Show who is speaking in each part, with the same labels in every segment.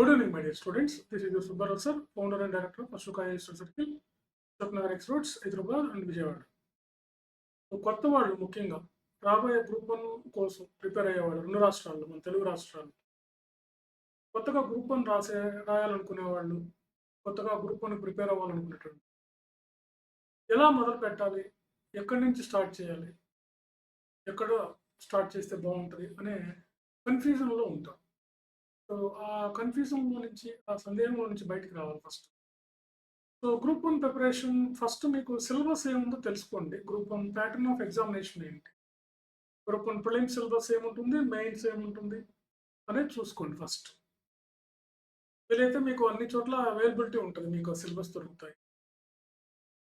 Speaker 1: Good evening, my dear students. This is your Subbarao sir, founder and director of Ashoka Institute Circle, Choknagar X Roads, Hyderabad and Vijayawada. కొత్త వాళ్ళు ముఖ్యంగా రాబోయే group 1 కోసం prepare అయ్యేవాళ్ళు రెండు రాష్ట్రాల్లో మన తెలుగు రాష్ట్రాలు కొత్తగా గ్రూప్ 1 రాయాలనుకునే వాళ్ళు కొత్తగా గ్రూప్ 1 ప్రిపేర్ అవ్వాలనుకునేటప్పుడు ఎలా మొదలు పెట్టాలి, ఎక్కడి నుంచి స్టార్ట్ చేయాలి, ఎక్కడ స్టార్ట్ చేస్తే బాగుంటుంది అనే కన్ఫ్యూజన్లో ఉంటాం. సో ఆ కన్ఫ్యూజన్లో నుంచి ఆ సందేహంలో నుంచి బయటికి రావాలి first. So group 1 preparation first మీకు సిలబస్ ఏముందో తెలుసుకోండి. గ్రూప్ 1 ప్యాటర్న్ ఆఫ్ ఎగ్జామినేషన్ ఏంటి, గ్రూప్ 1 ప్రిలిమ్స్ సిలబస్ ఏముంటుంది, మెయిన్స్ ఏముంటుంది అనేది చూసుకోండి ఫస్ట్. వీలైతే మీకు అన్ని చోట్ల అవైలబిలిటీ ఉంటుంది, మీకు సిలబస్ దొరుకుతాయి.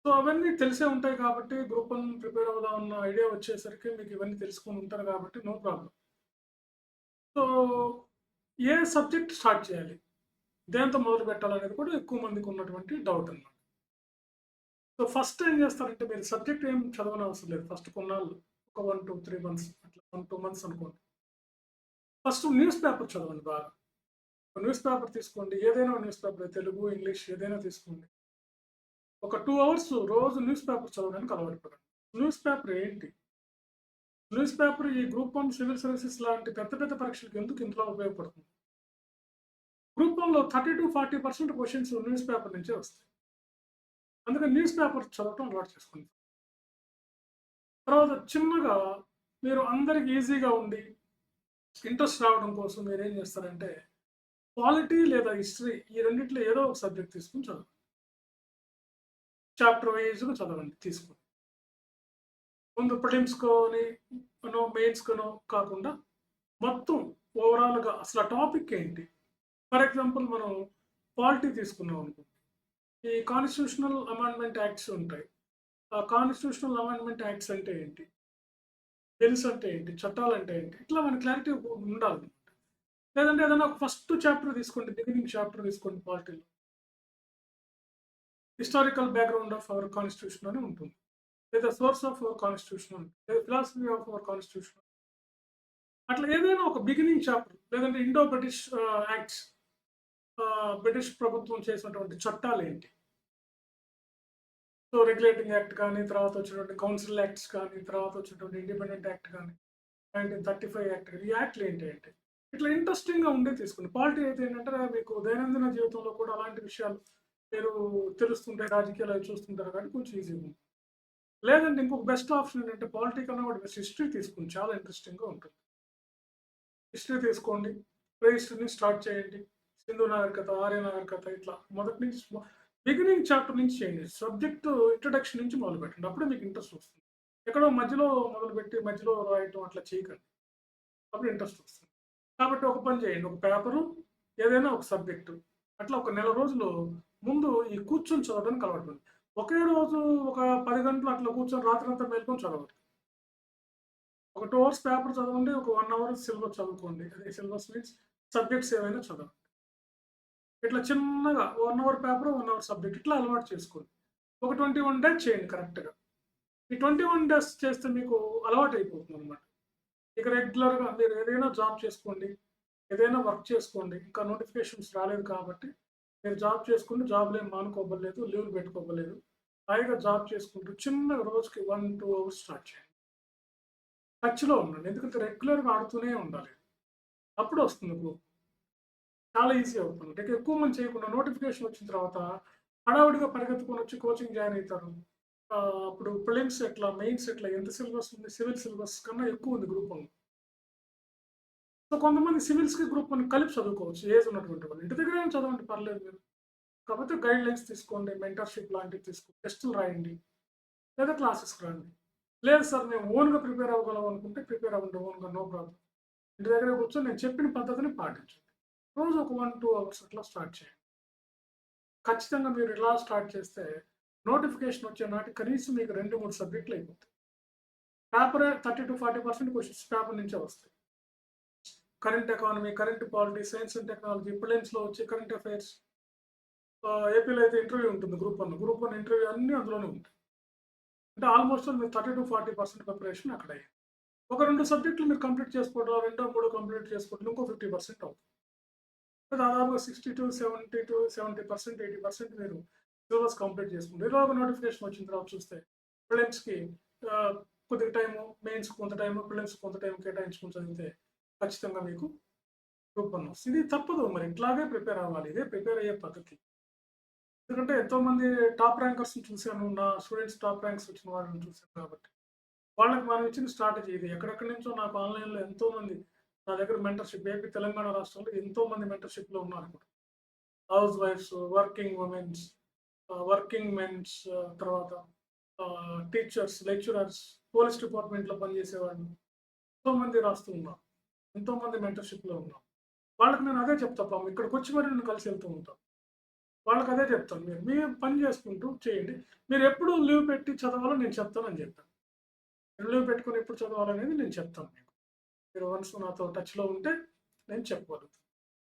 Speaker 1: సో అవన్నీ తెలిసే ఉంటాయి కాబట్టి గ్రూప్ 1 ప్రిపేర్ అవ్వదామన్న ఐడియా వచ్చేసరికి మీకు ఇవన్నీ తెలుసుకొని ఉంటారు కాబట్టి నో ప్రాబ్లం. సో ఏ సబ్జెక్ట్ స్టార్ట్ చేయాలి, దేంతో మొదలు పెట్టాలనేది కూడా ఎక్కువ మందికి ఉన్నటువంటి డౌట్ అన్నమాట. సో ఫస్ట్ ఏం చేస్తారంటే మీరు సబ్జెక్ట్ ఏం చదవని అవసరం లేదు. ఫస్ట్ కొన్నాళ్ళు ఒక 1 to 3 months అట్లా 1-2 months అనుకోండి. ఫస్ట్ న్యూస్ పేపర్ చదవండి బాగా. న్యూస్ పేపర్ తీసుకోండి, ఏదైనా న్యూస్ పేపర్, తెలుగు ఇంగ్లీష్ ఏదైనా తీసుకోండి. ఒక 2 hours రోజు న్యూస్ పేపర్ చదవడానికి అలవాటు పడండి. న్యూస్ పేపర్ ఏంటి, న్యూస్ పేపర్ ఈ గ్రూప్ 1 సివిల్ సర్వీసెస్ లాంటి పెద్ద పెద్ద పరీక్షలకు ఎందుకు ఇంట్లో ఉపయోగపడుతుంది. గ్రూప్ 1లో 30-40% క్వశ్చన్స్ న్యూస్ పేపర్ నుంచే వస్తాయి. అందుకని న్యూస్ పేపర్ చదవటం అలవాటు చేసుకోండి. తర్వాత చిన్నగా మీరు అందరికి ఈజీగా ఉండి ఇంట్రెస్ట్ రావడం కోసం మీరు ఏం చేస్తారంటే పాలిటీ లేదా హిస్టరీ ఈ రెండిట్లో ఏదో ఒక సబ్జెక్ట్ తీసుకుని చదవండి. చాప్టర్ వైజ్గా చదవండి తీసుకుని. ముందు ప్రిలిమ్స్కోని మెయిన్స్కోనో కాకుండా మొత్తం ఓవరాల్గా అసలు ఆ టాపిక్ ఏంటి. ఫర్ ఎగ్జాంపుల్ మనం పాలిటీ తీసుకున్నాం అనుకోండి, ఈ కాన్స్టిట్యూషనల్ అమెండ్మెంట్ యాక్ట్స్ ఉంటాయి. ఆ కాన్స్టిట్యూషనల్ అమెండ్మెంట్ యాక్ట్స్ అంటే ఏంటి, బిల్స్ అంటే ఏంటి, చట్టాలు అంటే ఏంటి, ఇట్లా మన క్లారిటీ ఉండాలి. లేదంటే ఏదైనా ఒక ఫస్ట్ చాప్టర్ తీసుకోండి, బిగినింగ్ చాప్టర్ తీసుకోండి. పాలిటీలో historical background of our constitution అని ఉంటుంది, లేదా సోర్స్ ఆఫ్ అవర్ కాన్స్టిట్యూషన్, లేదా ఫిలాసఫీ ఆఫ్ అవర్ కాన్స్టిట్యూషన్. అట్లా ఏదైనా ఒక బిగినింగ్ చాప్టర్, లేదంటే ఇండో బ్రిటిష్ యాక్ట్స్, బ్రిటిష్ ప్రభుత్వం చేసినటువంటి చట్టాలు ఏంటి. సో రెగ్యులేటింగ్ యాక్ట్ కానీ, తర్వాత వచ్చినటువంటి కౌన్సిల్ యాక్ట్స్ కానీ, తర్వాత వచ్చినటువంటి ఇండిపెండెంట్ యాక్ట్ కానీ, 1935 యాక్ట్ కానీ, ఈ యాక్ట్లు ఏంటి అంటే ఇట్లా ఇంట్రెస్టింగ్గా ఉండే తీసుకోండి. పాలిటీ అయితే ఏంటంటే మీకు దైనందిన జీవితంలో కూడా అలాంటి విషయాలు మీరు తెలుస్తుంటాయి, రాజకీయాలు అవి చూస్తుంటారు కాబట్టి కొంచెం ఈజీగా ఉంటుంది. లేదంటే ఇంకొక బెస్ట్ ఆప్షన్ ఏంటంటే పాలిటీ కన్నా కూడా బెస్ట్ హిస్టరీ తీసుకోండి, చాలా ఇంట్రెస్టింగ్గా ఉంటుంది. హిస్టరీ తీసుకోండి, ప్రీ హిస్టరీని స్టార్ట్ చేయండి. సింధు నాగరికత, ఆర్య నాగరికత, ఇట్లా మొదటి నుంచి బిగినింగ్ చాప్టర్ నుంచి చేయండి. సబ్జెక్టు ఇంట్రడక్షన్ నుంచి మొదలు పెట్టండి, అప్పుడే మీకు ఇంట్రెస్ట్ వస్తుంది. ఎక్కడో మధ్యలో మొదలుపెట్టి మధ్యలో రాయటం అట్లా చేయకండి, అప్పుడు ఇంట్రెస్ట్ వస్తుంది. కాబట్టి ఒక పని చేయండి, ఒక పేపరు ఏదైనా ఒక సబ్జెక్టు అట్లా ఒక నెల రోజులు ముందు ఈ కూర్చొని చదవడానికి అలవాటు పడండి. ఒకే రోజు ఒక 10 గంటలు అట్లా కూర్చొని రాత్రి అంతా మేల్కొని చదవండి. ఒక 2 hours పేపర్ చదవండి, ఒక 1 hour సిలబస్ చదువుకోండి. అదే సిలబస్ మీన్స్ సబ్జెక్ట్స్ ఏవైనా చదవండి. ఇట్లా చిన్నగా 1 hour పేపర్, 1 hour సబ్జెక్ట్ ఇట్లా అలవాటు చేసుకోండి. ఒక 21 days చేయండి కరెక్ట్‌గా. ఈ 21 days చేస్తే మీకు అలవాటు అయిపోతుంది అనమాట. ఇక రెగ్యులర్‌గా మీరు ఏదైనా జాబ్ చేసుకోండి, ఏదైనా వర్క్ చేసుకోండి. ఇంకా నోటిఫికేషన్స్ రాలేదు కాబట్టి మీరు జాబ్ చేసుకుంటూ జాబ్‌లో ఏం మానుకోవలేదు, లీవ్‌లు పెట్టుకోవలేదు. హాయిగా జాబ్ చేసుకుంటూ చిన్నగా రోజుకి 1-2 hours స్టార్ట్ చేయండి. టచ్‌లో ఉండండి, ఎందుకంటే రెగ్యులర్‌గా ఆడుతూనే ఉండాలి. అప్పుడు వస్తుంది గ్రూప్. చాలా ఈజీ అవుతుంది. ఇక ఎక్కువ మంది చేయకుండా నోటిఫికేషన్ వచ్చిన తర్వాత హడావుడిగా పరిగెత్తుకొని వచ్చి కోచింగ్ జాయిన్ అవుతారు. అప్పుడు ప్రిలిమ్స్ ఎట్లా, మెయిన్స్ ఎట్లా, ఎంత సిలబస్ ఉంది, సివిల్ సిలబస్ కన్నా ఎక్కువ ఉంది గ్రూప్ 1. సో కొంతమంది సివిల్స్‌కి గ్రూప్ 1 కలిపి చదువుకోవచ్చు, ఏజ్ ఉన్నటువంటి వాళ్ళు. ఇంటి దగ్గర ఏం చదవండి పర్లేదు మీరు. కాకపోతే గైడ్‌లైన్స్ తీసుకోండి, మెంటర్‌షిప్ లాంటివి తీసుకోండి, టెస్టులు రాయండి, లేదా క్లాసెస్‌కి రండి. లేదు సార్ మేము ఓన్‌గా ప్రిపేర్ అవ్వగలం అనుకుంటే ప్రిపేర్ అవ్వండి ఓన్‌గా, నో ప్రాబ్లమ్. ఇంటి దగ్గర కూర్చొని నేను చెప్పిన పద్ధతిని పాటించండి. రోజు ఒక 1-2 hours అట్లా స్టార్ట్ చేయండి. ఖచ్చితంగా మీరు ఇలా స్టార్ట్ చేస్తే నోటిఫికేషన్ వచ్చే నాటికి కనీసం మీకు 2-3 సబ్జెక్టులు అయిపోతాయి. పేపరే 30-40% క్వెషన్స్ పేపర్ నుంచే వస్తాయి. Current economy, current polity, science and technology, ప్రిలిమ్స్‌లో వచ్చే కరెంట్ అఫైర్స్, ఏపీలో అయితే ఇంటర్వ్యూ ఉంటుంది గ్రూప్ 1. గ్రూప్ 1 ఇంటర్వ్యూ అన్నీ అందులోనే ఉంటాయి. అంటే ఆల్మోస్ట్ మీరు 30-40% ప్రిపరేషన్ అక్కడ అయ్యింది. ఒక 2 సబ్జెక్టులు మీరు కంప్లీట్ చేసుకోవడం, రెండో మూడో కంప్లీట్ చేసుకోవడం ఇంకో 50% అవుతుంది. దాదాపుగా 60-70% 80% మీరు సిలబస్ కంప్లీట్ చేసుకుంటారు. ఇలాగ నోటిఫికేషన్ వచ్చిన తర్వాత చూస్తే ప్రిలిమ్స్‌కి కొద్దిగా టైము, మెయిన్స్‌కి కొంత టైము, ప్రిలిమ్స్‌కి కొంత టైం కేటాయించుకొని చదివితే ఖచ్చితంగా మీకు గ్రూప్ 1 వస్తుంది. ఇది తప్పదు మరి ఇట్లాగే ప్రిపేర్ అవ్వాలి. ఇదే ప్రిపేర్ అయ్యే పద్ధతి. ఎందుకంటే ఎంతోమంది టాప్ ర్యాంకర్స్‌ని చూసాను. నా స్టూడెంట్స్ టాప్ ర్యాంక్స్ వచ్చిన వాళ్ళని చూసాను కాబట్టి. వాళ్ళకి మనం ఇచ్చిన స్ట్రాటజీ ఇది. ఎక్కడెక్కడి నుంచో నాకు ఆన్‌లైన్‌లో ఎంతోమంది నా దగ్గర మెంటర్‌షిప్ ఏపీ, తెలంగాణ రాష్ట్రంలో ఎంతోమంది మెంటర్‌షిప్‌లో ఉన్నారు ఇప్పుడు. House wives, working womens, working mens, తర్వాత టీచర్స్, లెక్చరర్స్, పోలీస్ డిపార్ట్మెంట్‌లో పనిచేసేవాళ్ళు ఎంతోమంది రాస్తూ ఉన్నారు. ఎంతోమంది మెంటర్‌షిప్‌లో ఉన్నారు. వాళ్ళకి నేను అదే చెప్తా పాపం ఇక్కడికొచ్చి మరి నన్ను కలిసి వెళ్తూ ఉంటారు. వాళ్ళకి అదే చెప్తాను. మీరు మీ పని చేసుకుంటూ చేయండి. మీరెప్పుడు లీవ్ పెట్టి చదవాలో నేను చెప్తానని చెప్పాను. లీవ్ పెట్టుకొని ఎప్పుడు చదవాలనేది నేను చెప్తాను మీకు. మీరు వన్స్ నాతో టచ్‌లో ఉంటే నేను చెప్పగలుగుతాను.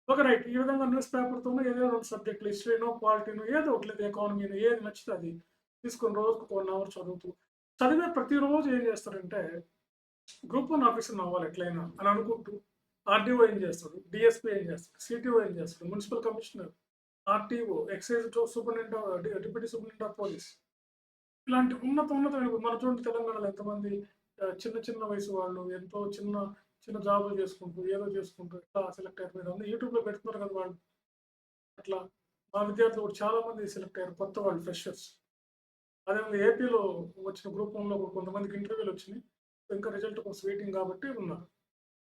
Speaker 1: ఓకే. రైట్. ఈ విధంగా న్యూస్ పేపర్‌తోనో ఏదో 2 సబ్జెక్టులు హిస్టరీనో, పాలిటీనో ఏదో ఒకటి లేదు ఎకానమీనో ఏది నచ్చితే అది తీసుకొని రోజుకి 1 అవర్ చదువుతూ చదివే ప్రతిరోజు ఏం చేస్తారంటే గ్రూప్ 1 ఆఫీసర్‌ని అవ్వాలి ఎట్లైనా అని అనుకుంటూ ఆర్‌డీఓ ఏం చేస్తాడు, డీఎస్పీ ఏం చేస్తాడు, సిటీఓ ఏం చేస్తాడు, municipal commissioner, RTO, excise superintendent deputy superintendent of police ఇలాంటి ఉన్నతమైన మన చూడండి తెలంగాణలో ఎంతమంది చిన్న చిన్న వయసు వాళ్ళు ఎంతో చిన్న చిన్న జాబులు చేసుకుంటూ ఏదో చేసుకుంటూ ఇట్లా సెలెక్ట్ అయిపోయారు. యూట్యూబ్‌లో పెడుతున్నారు కదా వాళ్ళు. అట్లా మా విద్యార్థులు కూడా చాలా మంది సెలెక్ట్ అయ్యారు. కొత్త వాళ్ళు ఫ్రెషర్స్. అదేవిధంగా ఏపీలో వచ్చిన గ్రూప్ 1లో కూడా కొంతమందికి ఇంటర్వ్యూలు వచ్చినాయి. ఇంకా రిజల్ట్ కోసం వెయిటింగ్ కాబట్టి ఉన్నారు.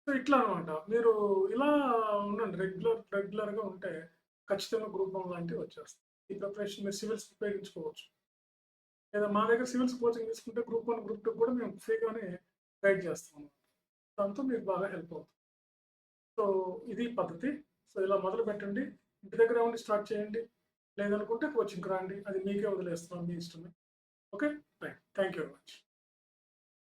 Speaker 1: సో ఇట్లా అనమాట. మీరు ఇలా ఉండండి. రెగ్యులర్‌గా ఉంటే ఖచ్చితంగా గ్రూప్ 1 లాంటివి వచ్చేస్తాయి. ఈ ప్రిపరేషన్ మీరు సివిల్స్‌కి ఉపయోగించుకోవచ్చు. లేదా మా దగ్గర సివిల్స్ కోచింగ్ తీసుకుంటే గ్రూప్ 1, గ్రూప్ 2 కూడా మేము ఫ్రీగానే గైడ్ చేస్తాం. దాంతో మీకు బాగా హెల్ప్ అవుతుంది. సో ఇది పద్ధతి. సో ఇలా మొదలుపెట్టండి. ఇంటి దగ్గరే ఉండి స్టార్ట్ చేయండి. లేదనుకుంటే కోచింగ్‌కి రండి. అది మీకే వదిలేస్తున్నాను. మీ ఇష్టమే. Okay. Right. Thank you very much.